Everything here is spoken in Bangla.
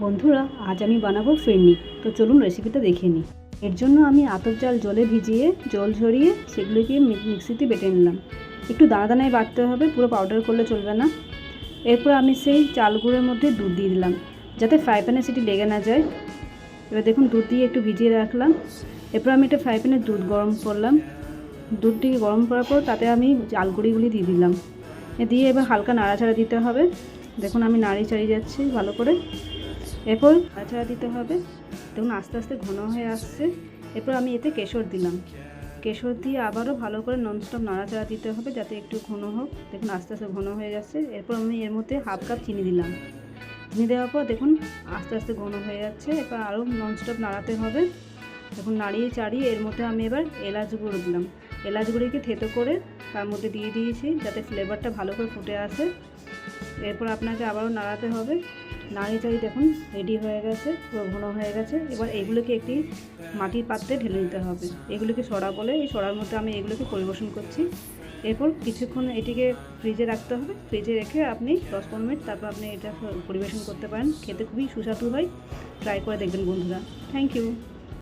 বন্ধুরা, আজ আমি বানাবো ফিরনি। তো চলুন রেসিপিটা দেখে নিই। এর জন্য আমি আতপ চাল জলে ভিজিয়ে জল ঝরিয়ে সেগুলোকে মিক্সিতে বেটে নিলাম। একটু দানা দানায় বাটতে হবে, পুরো পাউডার করলে চলবে না। এরপর আমি সেই চাল গুঁড়োর মধ্যে দুধ দিয়ে দিলাম, যাতে ফ্রাই প্যানে সেটি লেগে না যায়। এবার দেখুন, দুধ দিয়ে একটু ভিজিয়ে রাখলাম। এরপর আমি একটা ফ্রাই প্যানে দুধ গরম করলাম। দুধটিকে গরম করার পর তাতে আমি চাল গুঁড়িগুলি দিয়ে দিলাম। দিয়ে এবার হালকা নাড়াচাড়া দিতে হবে। দেখুন, আমি নাড়িয়ে চাড়িয়ে যাচ্ছি ভালো করে। এরপর নাড়াচাড়া দিতে হবে। দেখুন, আস্তে আস্তে ঘন হয়ে আসছে। এরপর আমি এতে কেশর দিলাম। কেশর দিয়ে আবারও ভালো করে ননস্টপ নাড়াচাড়া দিতে হবে, যাতে একটু ঘন হোক। দেখুন, আস্তে আস্তে ঘন হয়ে যাচ্ছে। এরপর আমি এর মধ্যে হাফ কাপ চিনি দিলাম। চিনি দেওয়ার পর দেখুন আস্তে আস্তে ঘন হয়ে যাচ্ছে। এরপর আরও ননস্টপ নাড়াতে হবে। দেখুন, নাড়িয়ে চাড়িয়ে এর মধ্যে আমি এবার এলাচ গুঁড়ো দিলাম। এলাচ গুঁড়োকে থেতো করে তার মধ্যে দিয়ে দিয়েছি, যাতে ফ্লেভারটা ভালো করে ফুটে আসে। এরপর আপনাকে আবারও নাড়াতে হবে। নাড়িয়ে চাড়িয়ে দেখুন রেডি হয়ে গেছে, পুরো ঘন হয়ে গেছে। এবার এগুলোকে একটি মাটির পাত্রে ঢেলে নিতে হবে। এগুলোকে সরা বলে, এই সরার মধ্যে আমি এগুলোকে পরিবেশন করছি। এরপর কিছুক্ষণ এটিকে ফ্রিজে রাখতে হবে। ফ্রিজে রেখে আপনি 10-15 মিনিট তারপর আপনি এটা পরিবেশন করতে পারেন। খেতে খুবই সুস্বাদু হয়। ট্রাই করে দেখবেন বন্ধুরা। Thank you.